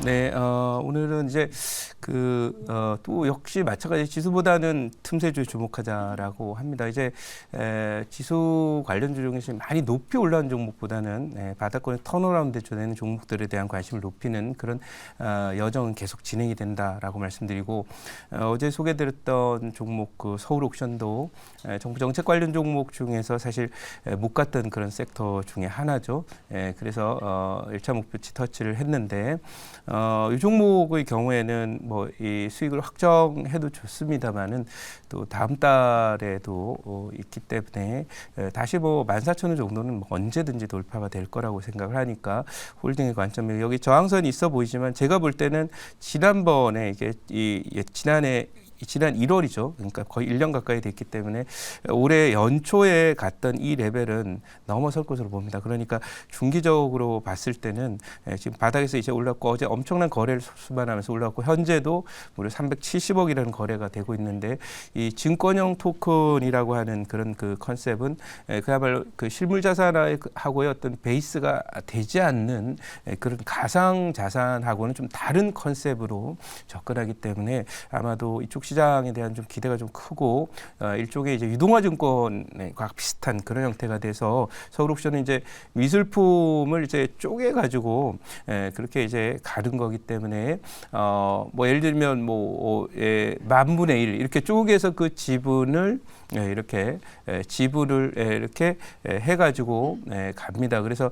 네, 오늘은 이제 또 역시 마찬가지 지수보다는 틈새주에 주목하자라고 합니다. 이제 지수 관련주 중에서 많이 높이 올라온 종목보다는 바닥권에 턴어라운드 되는 종목들에 대한 관심을 높이는 그런 여정은 계속 진행이 된다라고 말씀드리고, 어제 소개드렸던 종목 서울옥션도 정부 정책 관련 종목 중에서 사실 못 갔던 그런 섹터 중에 하나죠. 그래서 1차 목표치 터치를 했는데, 이 종목의 경우에는 뭐 이 수익을 확정해도 좋습니다만은 또 다음 달에도 있기 때문에 다시 뭐 14,000원 정도는 뭐 언제든지 돌파가 될 거라고 생각을 하니까 홀딩의 관점에 여기 저항선이 있어 보이지만 제가 볼 때는 지난번에 이게 지난 1월이죠. 그러니까 거의 1년 가까이 됐기 때문에 올해 연초에 갔던 이 레벨은 넘어설 것으로 봅니다. 그러니까 중기적으로 봤을 때는 지금 바닥에서 이제 올랐고 어제 엄청난 거래를 수반하면서 올랐고 현재도 무려 370억이라는 거래가 되고 있는데 이 증권형 토큰이라고 하는 그런 그 컨셉은 그야말로 그 실물 자산하고의 어떤 베이스가 되지 않는 그런 가상 자산하고는 좀 다른 컨셉으로 접근하기 때문에 아마도 이쪽 시장에 대한 좀 기대가 좀 크고 일종의 이제 유동화 증권과 비슷한 그런 형태가 돼서 서울옥션은 이제 미술품을 이제 쪼개 가지고 그렇게 이제 가른 거기 때문에 뭐 예를 들면 뭐 만분의 1 이렇게 쪼개서 그 지분을 이렇게 지분을 이렇게 해가지고 갑니다. 그래서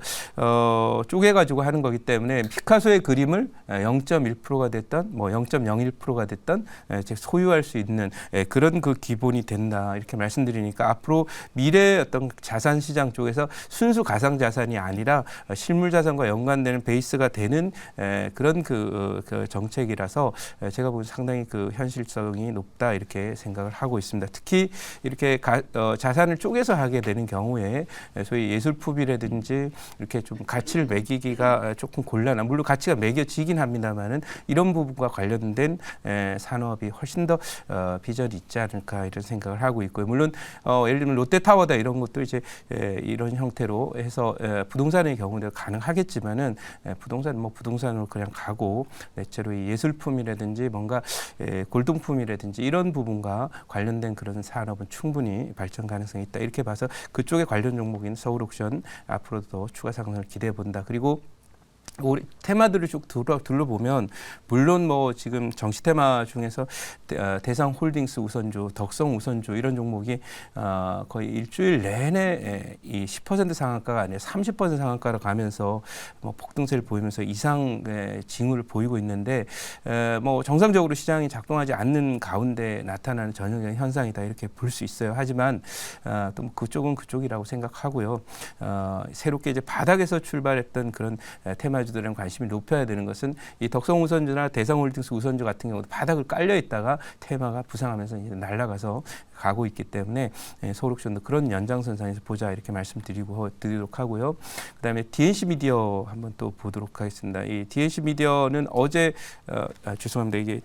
쪼개가지고 하는 거기 때문에 피카소의 그림을 0.1%가 됐던 뭐 0.01%가 됐던 소유할 수 있는 그런 그 기본이 된다 이렇게 말씀드리니까 앞으로 미래 어떤 자산 시장 쪽에서 순수 가상 자산이 아니라 실물 자산과 연관되는 베이스가 되는 그런 그 정책이라서 제가 보기엔 상당히 그 현실성이 높다 이렇게 생각을 하고 있습니다. 특히 이렇게 자산을 쪼개서 하게 되는 경우에 소위 예술품이라든지 이렇게 좀 가치를 매기기가 조금 곤란한, 물론 가치가 매겨지긴 합니다만은 이런 부분과 관련된 산업이 훨씬 더 비전이 있지 않을까 이런 생각을 하고 있고요. 물론 예를 들면 롯데타워다 이런 것도 이제 이런 형태로 해서 부동산의 경우도 가능하겠지만은 부동산 뭐 부동산으로 그냥 가고 대체로 이 예술품이라든지 뭔가 골동품이라든지 이런 부분과 관련된 그런 산업은 충분히 발전 가능성이 있다 이렇게 봐서 그쪽에 관련 종목인 서울옥션 앞으로도 추가 상승을 기대해 본다. 그리고 우리 테마들을 쭉 둘러보면 물론 뭐 지금 정시 테마 중에서 대상홀딩스 우선주, 덕성 우선주 이런 종목이 거의 일주일 내내 이 10% 상한가가 아니라 30% 상한가로 가면서 뭐 폭등세를 보이면서 이상 징후를 보이고 있는데 뭐 정상적으로 시장이 작동하지 않는 가운데 나타나는 전형적인 현상이다 이렇게 볼 수 있어요. 하지만 또 그쪽은 그쪽이라고 생각하고요. 새롭게 이제 바닥에서 출발했던 그런 테마 들은 관심이 높여야 되는 것은 이 덕성 우선주나 대상홀딩스 우선주 같은 경우도 바닥을 깔려 있다가 테마가 부상하면서 이제 날아가서 가고 있기 때문에 서울옥션도 그런 연장선상에서 보자 이렇게 말씀드리도록 하고요. 그다음에 DNC 미디어 한번 또 보도록 하겠습니다. 이 DNC 미디어는 어제 죄송합니다. 이게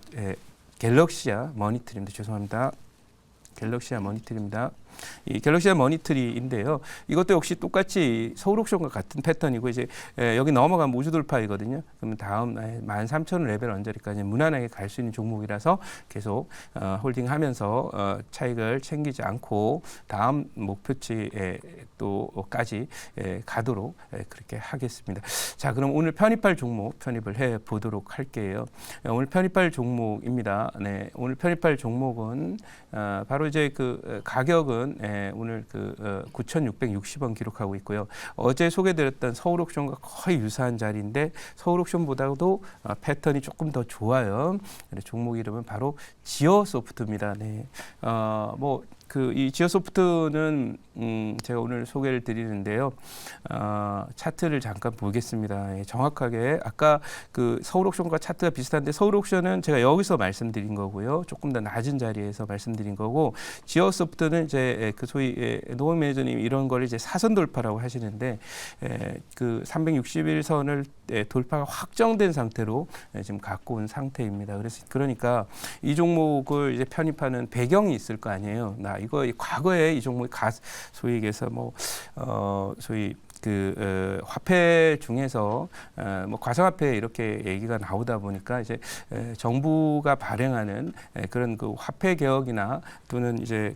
갤럭시아 머니터리입니다. 죄송합니다. 갤럭시아 머니터리입니다. 이 갤럭시아 머니터리인데요. 이것도 역시 똑같이 서울옥션과 같은 패턴이고 이제 여기 넘어가면 우주 돌파이거든요. 그러면 다음 13,000원 레벨 언저리까지 무난하게 갈 수 있는 종목이라서 계속 홀딩하면서 차익을 챙기지 않고 다음 목표치에 또까지 가도록 그렇게 하겠습니다. 자, 그럼 오늘 편입할 종목 편입을 해 보도록 할게요. 오늘 편입할 종목입니다. 네, 오늘 편입할 종목은 바로 이제 그 가격은 오늘 9,660원 기록하고 있고요. 어제 소개드렸던 서울옥션과 거의 유사한 자리인데 서울옥션보다도 패턴이 조금 더 좋아요. 종목 이름은 바로 지어소프트입니다. 네, 이 지어소프트는 제가 오늘 소개를 드리는데요. 차트를 잠깐 보겠습니다. 정확하게 아까 그 서울옥션과 차트가 비슷한데 서울옥션은 제가 여기서 말씀드린 거고요. 조금 더 낮은 자리에서 말씀드린 거고 지어소프트는 이제 그 소위 노원 매니저님 이런 걸 이제 사선 돌파라고 하시는데 그 361선을 돌파가 확정된 상태로 지금 갖고 온 상태입니다. 그러니까 이 종목을 이제 편입하는 배경이 있을 거 아니에요. 이거 과거에 이 종목이 소위 얘기해서 소위 화폐 중에서 뭐 가상화폐 이렇게 얘기가 나오다 보니까 이제 정부가 발행하는 그런 그 화폐 개혁이나 또는 이제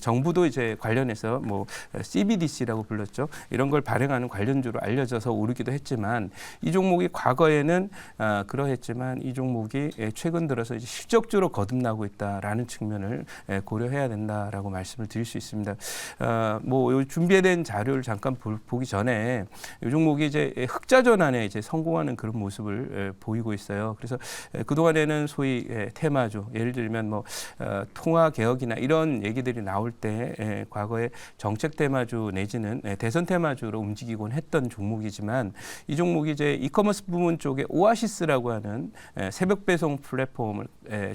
정부도 이제 관련해서 뭐 CBDC라고 불렀죠. 이런 걸 발행하는 관련주로 알려져서 오르기도 했지만 이 종목이 과거에는 그러했지만 이 종목이 최근 들어서 이제 실적주로 거듭나고 있다라는 측면을 고려해야 된다라고 말씀을 드릴 수 있습니다. 뭐 준비된 자료를 잠깐 보기 전에 이 종목이 이제 흑자 전환에 이제 성공하는 그런 모습을 보이고 있어요. 그래서 그 동안에는 소위 테마주, 예를 들면 뭐 통화 개혁이나 이런 얘기들이 나올 때 과거에 정책 테마주 내지는 대선 테마주로 움직이곤 했던 종목이지만 이 종목이 이제 이커머스 부문 쪽에 오아시스라고 하는 새벽 배송 플랫폼을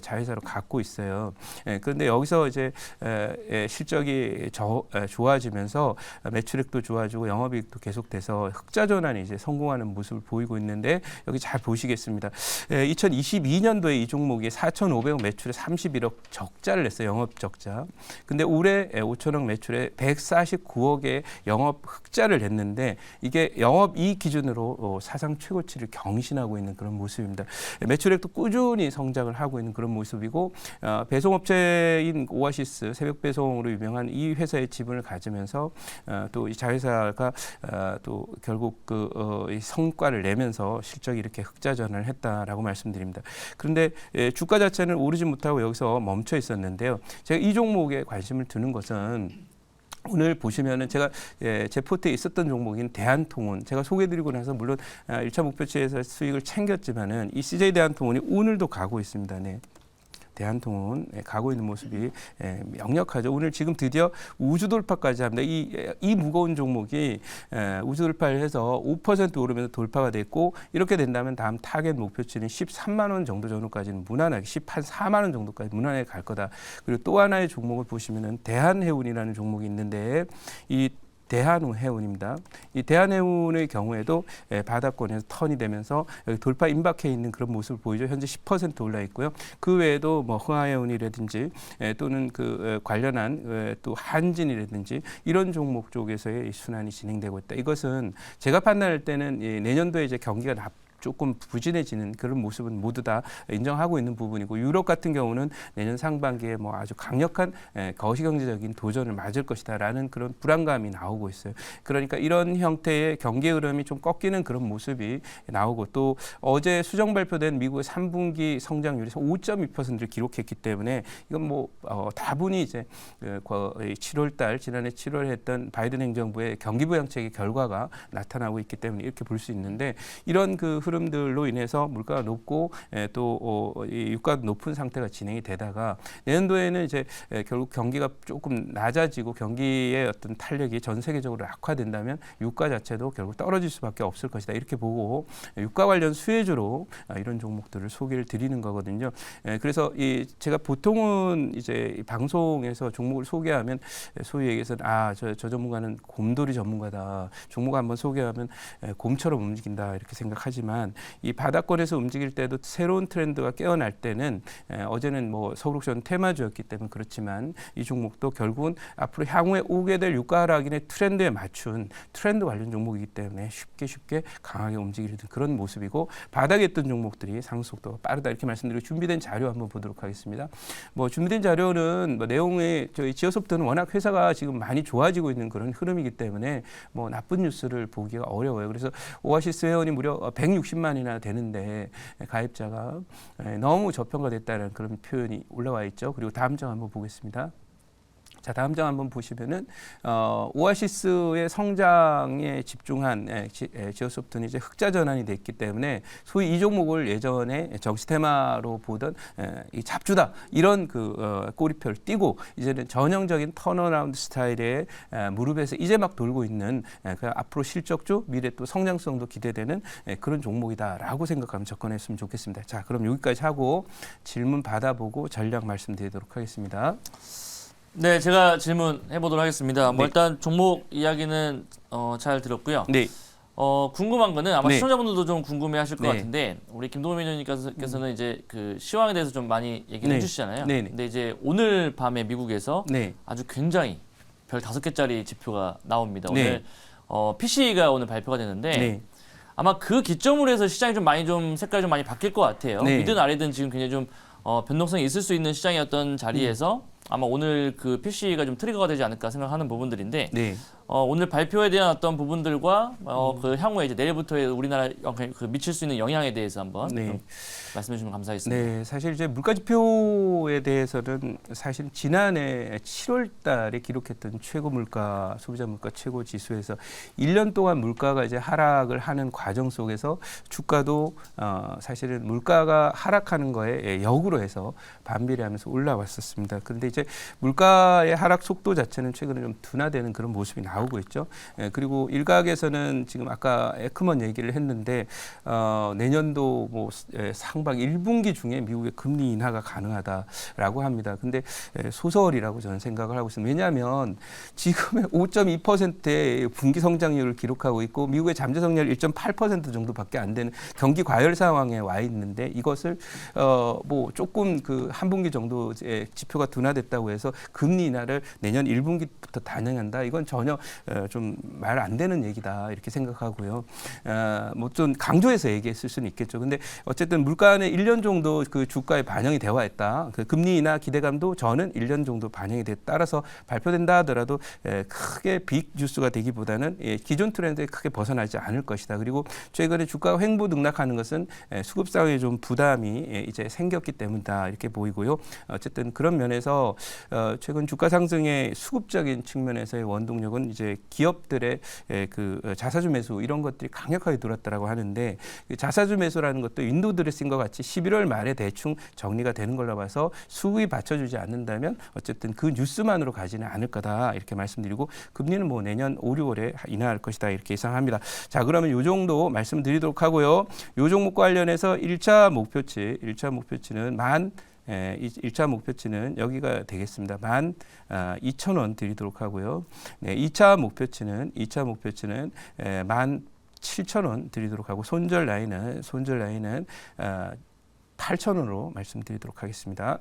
자회사로 갖고 있어요. 그런데 여기서 이제 실적이 좋아지면서 매출액도 좋아지고 영업이익도 계속돼서 흑자 전환이 이제 성공하는 모습을 보이고 있는데 여기 잘 보시겠습니다. 2022년도에 이 종목이 4,500억 매출에 31억 적자를 냈어요. 영업 적자. 근데 올해 5천억 매출에 149억의 영업 흑자를 냈는데 이게 영업이익 기준으로 사상 최고치를 경신하고 있는 그런 모습입니다. 매출액도 꾸준히 성장을 하고 있는 그런 모습이고 배송업체인 오아시스 새벽 배송으로 유명한 이 회사의 지분을 가지면서 또 이 자회사가 또 결국 이 성과를 내면서 실적이 이렇게 흑자 전환을 했다라고 말씀드립니다. 그런데 주가 자체는 오르지 못하고 여기서 멈춰 있었는데요. 제가 이 종목에 관심을 두는 것은 오늘 보시면은 제가 제 포트에 있었던 종목인 대한통운 제가 소개드리고 나서 물론 1차 목표치에서 수익을 챙겼지만은 이 CJ 대한통운이 오늘도 가고 있습니다. 네. 대한통운 가고 있는 모습이 명력하죠. 오늘 지금 드디어 우주 돌파까지 합니다. 이 무거운 종목이 우주 돌파를 해서 5% 오르면서 돌파가 됐고 이렇게 된다면 다음 타겟 목표치는 13만 원 정도 전후까지는 무난하게 14만 원 정도까지 무난하게 갈 거다. 그리고 또 하나의 종목을 보시면은 대한해운이라는 종목이 있는데 이 대한해운입니다. 이 대한해운의 경우에도 바닥권에서 턴이 되면서 여기 돌파 임박해 있는 그런 모습을 보이죠. 현재 10% 올라 있고요. 그 외에도 뭐 흥하해운이라든지 또는 그 관련한 또 한진이라든지 이런 종목 쪽에서의 순환이 진행되고 있다. 이것은 제가 판단할 때는 내년도에 이제 경기가 조금 부진해지는 그런 모습은 모두 다 인정하고 있는 부분이고 유럽 같은 경우는 내년 상반기에 뭐 아주 강력한 거시경제적인 도전을 맞을 것이다라는 그런 불안감이 나오고 있어요. 그러니까 이런 형태의 경기 흐름이 좀 꺾이는 그런 모습이 나오고 또 어제 수정 발표된 미국의 3분기 성장률이 5.2%를 기록했기 때문에 이건 뭐 다분히 이제 7월달 지난해 7월에 했던 바이든 행정부의 경기 부양책의 결과가 나타나고 있기 때문에 이렇게 볼 수 있는데 이런 그 흐름들로 인해서 물가가 높고 또 이 유가도 높은 상태가 진행이 되다가 내년도에는 이제 결국 경기가 조금 낮아지고 경기의 어떤 탄력이 전 세계적으로 악화된다면 유가 자체도 결국 떨어질 수밖에 없을 것이다. 이렇게 보고 유가 관련 수혜주로 이런 종목들을 소개를 드리는 거거든요. 그래서 제가 보통은 이제 방송에서 종목을 소개하면 소위 얘기해서 저 전문가는 곰돌이 전문가다. 종목 한번 소개하면 곰처럼 움직인다 이렇게 생각하지만 이 바닥권에서 움직일 때도 새로운 트렌드가 깨어날 때는 어제는 뭐 서울옥션 테마주였기 때문에 그렇지만 이 종목도 결국은 앞으로 향후에 오게 될 유가 하락인의 트렌드에 맞춘 트렌드 관련 종목이기 때문에 쉽게 강하게 움직이는 그런 모습이고 바닥에 있던 종목들이 상승 속도가 빠르다 이렇게 말씀드리고 준비된 자료 한번 보도록 하겠습니다. 뭐 준비된 자료는 뭐 내용이 저희 지어소프트는 워낙 회사가 지금 많이 좋아지고 있는 그런 흐름이기 때문에 뭐 나쁜 뉴스를 보기가 어려워요. 그래서 오아시스 회원이 무려 160만이나 되는데 가입자가 너무 저평가됐다는 그런 표현이 올라와 있죠. 그리고 다음 장 한번 보겠습니다. 자, 다음 장 한번 보시면은 오아시스의 성장에 집중한 지어소프트는 이제 흑자 전환이 됐기 때문에 소위 이 종목을 예전에 정시 테마로 보던 이 잡주다 이런 그 꼬리표를 띄고 이제는 전형적인 턴어라운드 스타일의 무릎에서 이제 막 돌고 있는 앞으로 실적주 미래 또 성장성도 기대되는 그런 종목이다라고 생각하면 접근했으면 좋겠습니다. 자, 그럼 여기까지 하고 질문 받아보고 전략 말씀드리도록 하겠습니다. 네, 제가 질문해 보도록 하겠습니다. 네. 뭐 일단 종목 이야기는 잘 들었고요. 네. 궁금한 거는 아마 네. 시청자분들도 좀 궁금해하실 것 네. 같은데 우리 김동민 위원님께서는 이제 그 시황에 대해서 좀 많이 얘기를 네. 해주시잖아요. 네. 근데 이제 오늘 밤에 미국에서 네. 아주 굉장히 별 5개짜리 지표가 나옵니다. 네. 오늘 PC가 오늘 발표가 됐는데 네. 아마 그 기점으로 해서 시장이 좀 많이 좀 색깔이 좀 많이 바뀔 것 같아요. 네. 이든 아래든 지금 굉장히 좀 변동성이 있을 수 있는 시장이었던 자리에서 아마 오늘 그 PC가 좀 트리거가 되지 않을까 생각하는 부분들인데 네. 오늘 발표에 대한 어떤 부분들과 그 향후에 이제 내일부터의 우리나라 그 미칠 수 있는 영향에 대해서 한번 네. 좀 말씀해 주시면 감사하겠습니다. 네, 사실 이제 물가 지표에 대해서는 사실 지난해 7월 달에 기록했던 최고 물가, 소비자 물가 최고 지수에서 1년 동안 물가가 이제 하락을 하는 과정 속에서 주가도 사실은 물가가 하락하는 거에 역으로 해서 반비례하면서 올라왔었습니다. 그런데 이제 물가의 하락 속도 자체는 최근에 좀 둔화되는 그런 모습이 나오고 있죠. 그리고 일각에서는 지금 아까 에크먼 얘기를 했는데 내년도 뭐 상반 1분기 중에 미국의 금리 인하가 가능하다라고 합니다. 근데 소설이라고 저는 생각을 하고 있습니다. 왜냐하면 지금의 5.2%의 분기 성장률을 기록하고 있고 미국의 잠재 성장률 1.8% 정도밖에 안 되는 경기 과열 상황에 와 있는데 이것을 뭐 조금 그 한 분기 정도 지표가 둔화됐다고 해서 금리 인하를 내년 1분기부터 단행한다. 이건 전혀 좀 말 안 되는 얘기다 이렇게 생각하고요. 뭐 좀 강조해서 얘기했을 수는 있겠죠. 근데 어쨌든 물가는 1년 정도 그 주가에 반영이 되어 있다. 그 금리 인하 기대감도 저는 1년 정도 반영이 돼 따라서 발표된다 하더라도 크게 빅 뉴스가 되기보다는 기존 트렌드에 크게 벗어나지 않을 것이다. 그리고 최근에 주가가 횡보 등락하는 것은 수급상의 좀 부담이 이제 생겼기 때문이다 이렇게 보이고요. 어쨌든 그런 면에서 최근 주가 상승의 수급적인 측면에서의 원동력은 이제 기업들의 그 자사주 매수 이런 것들이 강력하게 들어왔다라고 하는데 자사주 매수라는 것도 윈도우 드레싱과 같이 11월 말에 대충 정리가 되는 걸로 봐서 수급이 받쳐주지 않는다면 어쨌든 그 뉴스만으로 가지는 않을 거다 이렇게 말씀드리고 금리는 뭐 내년 5, 6월에 인하할 것이다 이렇게 예상합니다. 자, 그러면 이 정도 말씀드리도록 하고요. 이 종목과 관련해서 1차 목표치는 1차 목표치는 여기가 되겠습니다. 12,000원 드리도록 하고요. 네, 2차 목표치는 17,000원 드리도록 하고 손절 라인은 8,000원으로 말씀드리도록 하겠습니다.